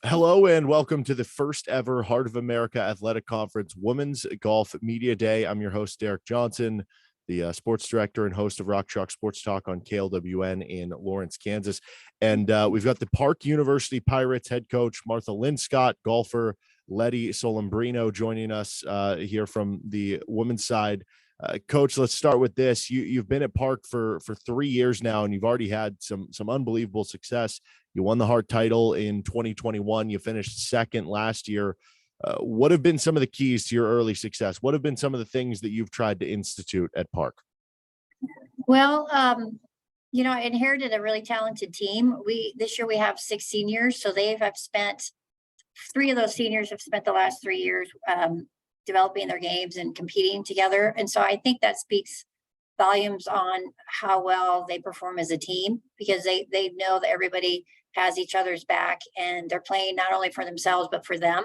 Hello and welcome to the first ever Heart of America Athletic Conference Women's Golf Media Day. I'm your host, Derek Johnson, the sports director and host of Rock Chalk Sports Talk on KLWN in Lawrence, Kansas. And we've got the Park University Pirates head coach, Martha Linscott, golfer Letty Solembrino joining us here from the women's side. Coach, let's start with this. You've been at Park for 3 years now, and you've already had some unbelievable success. You won the Hart title in 2021. You finished second last year. What have been some of the keys to your early success? What have been some of the things that you've tried to institute at Park? Well, I inherited a really talented team. This year we have 6 seniors, so they have spent 3 of those seniors have spent the last 3 years developing their games and competing together. And so I think that speaks volumes on how well they perform as a team, because they know that everybody has each other's back and they're playing not only for themselves but for them.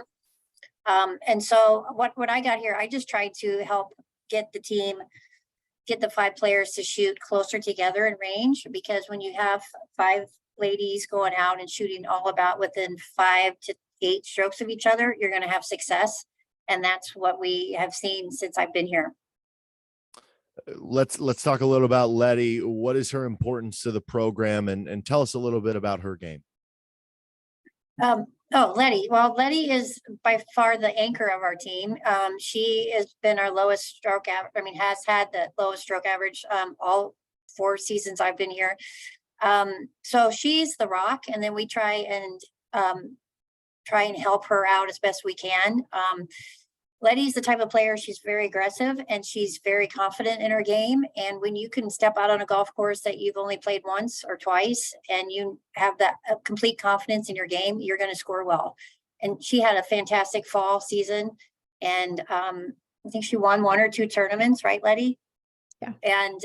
And so what I got here, I just tried to help get the 5 players to shoot closer together in range, because when you have 5 ladies going out and shooting all about within 5 to 8 strokes of each other, you're going to have success. And that's what we have seen since I've been here. Let's talk a little about Letty. What is her importance to the program, and tell us a little bit about her game? Letty. Well, Letty is by far the anchor of our team. She has been our lowest stroke average. Has had the lowest stroke average all 4 seasons I've been here. So she's the rock, and then we try and help her out as best we can. Letty's the type of player, she's very aggressive and she's very confident in her game. And when you can step out on a golf course that you've only played once or twice and you have that complete confidence in your game, you're going to score well. And she had a fantastic fall season. And I think she won 1 or 2 tournaments, right, Letty? Yeah. And,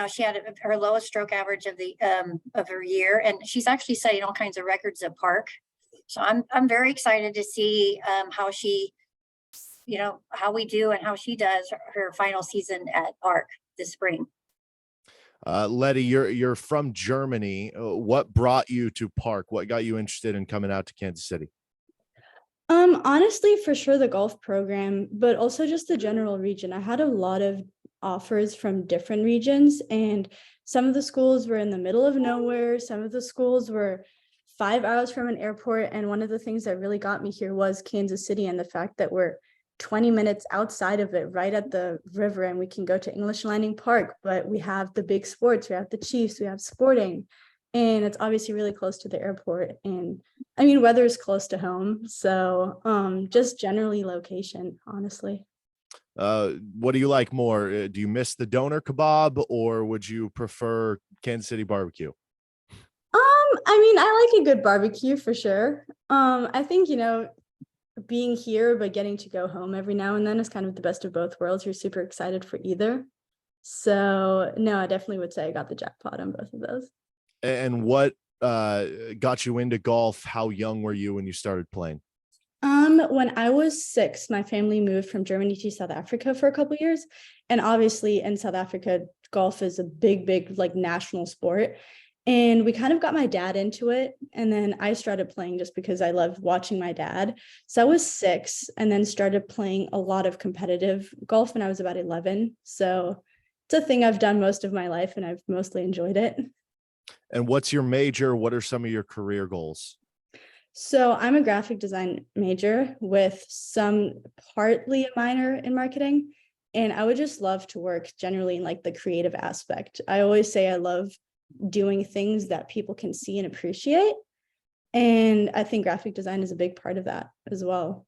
she had her lowest stroke average of her year. And she's actually setting all kinds of records at Park. So I'm very excited to see how she, how we do and how she does her final season at Park this spring. Letty, you're from Germany. What brought you to Park? What got you interested in coming out to Kansas City? Honestly, for sure the golf program, but also just the general region. I had a lot of offers from different regions, and some of the schools were in the middle of nowhere. Some of the schools were 5 hours from an airport. And one of the things that really got me here was Kansas City, and the fact that we're 20 minutes outside of it, right at the river, and we can go to English Landing Park, but we have the big sports, we have the Chiefs, we have sporting, and it's obviously really close to the airport. And weather is close to home. So just generally location, honestly. What do you like more? Do you miss the doner kebab, or would you prefer Kansas City barbecue? I like a good barbecue for sure. I think, being here but getting to go home every now and then is kind of the best of both worlds. You're super excited for either. So no, I definitely would say I got the jackpot on both of those. And what got you into golf? How young were you when you started playing? When I was 6, my family moved from Germany to South Africa for a couple of years. And obviously in South Africa, golf is a big like national sport. And we kind of got my dad into it. And then I started playing just because I loved watching my dad. So I was 6 and then started playing a lot of competitive golf when I was about 11. So it's a thing I've done most of my life, and I've mostly enjoyed it. And what's your major? What are some of your career goals? So I'm a graphic design major with partly a minor in marketing. And I would just love to work generally in like the creative aspect. I always say I love doing things that people can see and appreciate. And I think graphic design is a big part of that as well.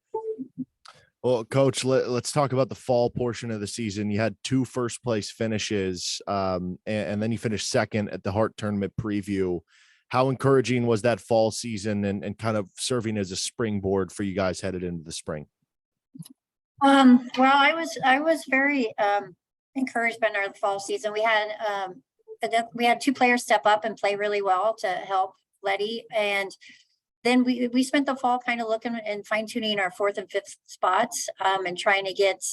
Well, Coach, let's talk about the fall portion of the season. You had 2 first-place finishes, and then you finished second at the Hart Tournament preview. How encouraging was that fall season and kind of serving as a springboard for you guys headed into the spring? Well, I was very encouraged by our fall season. We had 2 players step up and play really well to help Letty. And then we spent the fall kind of looking and fine tuning our 4th and 5th spots and trying to get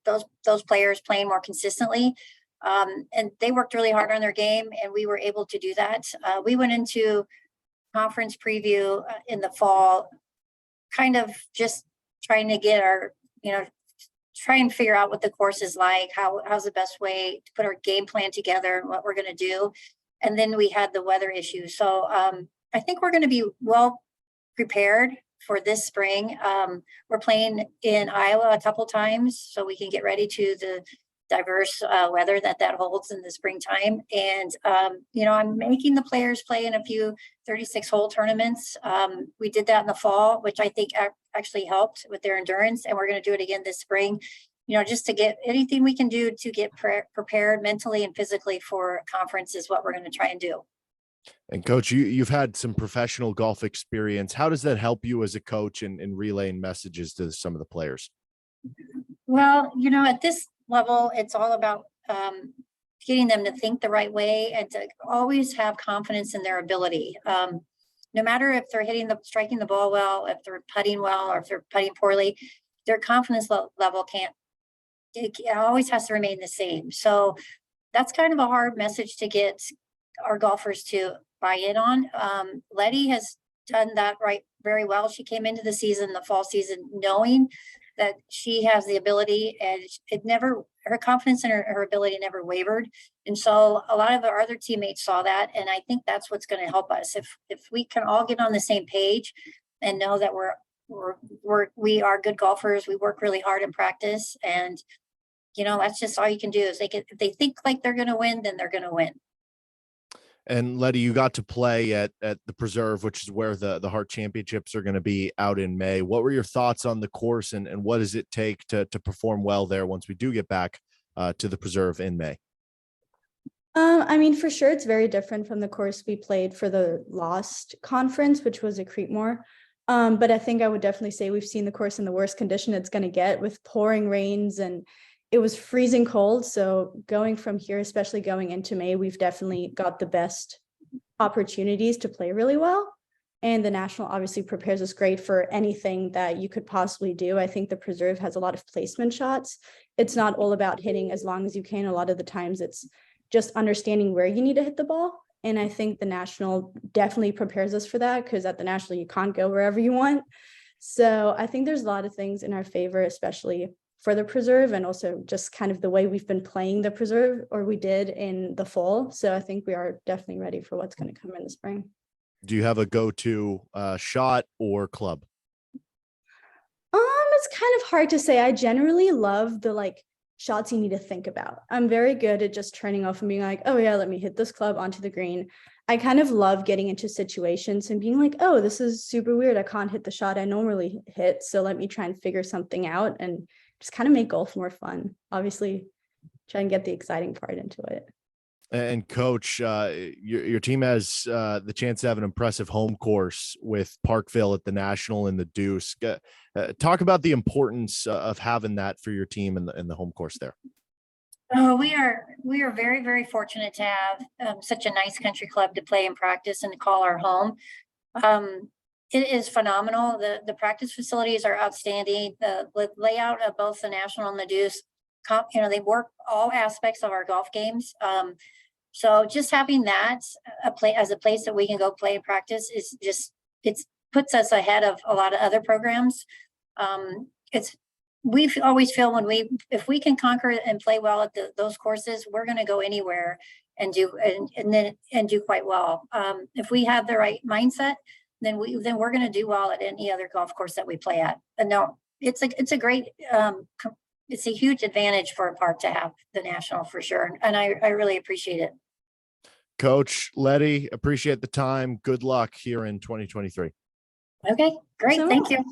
those players playing more consistently. And they worked really hard on their game, and we were able to do that. We went into conference preview in the fall, kind of just trying to get our, try and figure out what the course is like, how's the best way to put our game plan together and what we're going to do. And then we had the weather issue. So I think we're going to be well prepared for this spring. We're playing in Iowa a couple times so we can get ready to the diverse weather that holds in the springtime. And, I'm making the players play in a few 36-hole tournaments. We did that in the fall, which I think actually helped with their endurance. And we're going to do it again this spring, just to get anything we can do to get prepared mentally and physically for conference is what we're going to try and do. And coach, you've had some professional golf experience. How does that help you as a coach in relaying messages to some of the players? Well, at this level, it's all about getting them to think the right way and to always have confidence in their ability. No matter if they're striking the ball well, if they're putting well, or if they're putting poorly, their confidence level it always has to remain the same. So that's kind of a hard message to get our golfers to buy in on. Letty has done that very well. She came into the fall season, knowing that she has the ability, and her confidence in her ability never wavered. And so a lot of our other teammates saw that. And I think that's what's going to help us. If we can all get on the same page and know that we are good golfers, we work really hard in practice. And, that's just all you can do is if they think like they're going to win, then they're going to win. And Letty, you got to play at the Preserve, which is where the Hart Championships are going to be out in May. What were your thoughts on the course, and what does it take to perform well there once we do get back to the Preserve in May? For sure, it's very different from the course we played for the Lost conference, which was at Creekmore. But I think I would definitely say we've seen the course in the worst condition it's going to get, with pouring rains, and it was freezing cold. So going from here, especially going into May, we've definitely got the best opportunities to play really well. And the National obviously prepares us great for anything that you could possibly do. I think the Preserve has a lot of placement shots. It's not all about hitting as long as you can. A lot of the times it's just understanding where you need to hit the ball. And I think the National definitely prepares us for that, because at the National, you can't go wherever you want. So I think there's a lot of things in our favor, especially for the Preserve, and also just kind of the way we've been playing the Preserve, or we did in the fall. So I think we are definitely ready for what's going to come in the spring. Do you have a go-to shot or club? It's kind of hard to say. I generally love the shots you need to think about. I'm very good at just turning off and being like, oh yeah, let me hit this club onto the green. I kind of love getting into situations and being like, oh, this is super weird. I can't hit the shot I normally hit. So let me try and figure something out and just kind of make golf more fun. Obviously, try and get the exciting part into it. And coach, your team has the chance to have an impressive home course with Parkville at the National and the Deuce. Talk about the importance of having that for your team in the home course there. Oh, we are very, very fortunate to have such a nice country club to play and practice and to call our home. It is phenomenal. The practice facilities are outstanding. The layout of both the National and the Deuce, they work all aspects of our golf games. So just having that as a place that we can go play and practice is it puts us ahead of a lot of other programs. We always feel if we can conquer and play well at those courses, we're going to go anywhere and do quite well. If we have the right mindset, then we're going to do well at any other golf course that we play at. And no, it's a great, it's a huge advantage for a park to have the National for sure. And I really appreciate it. Coach Letty, appreciate the time. Good luck here in 2023. Okay, great. Thank you.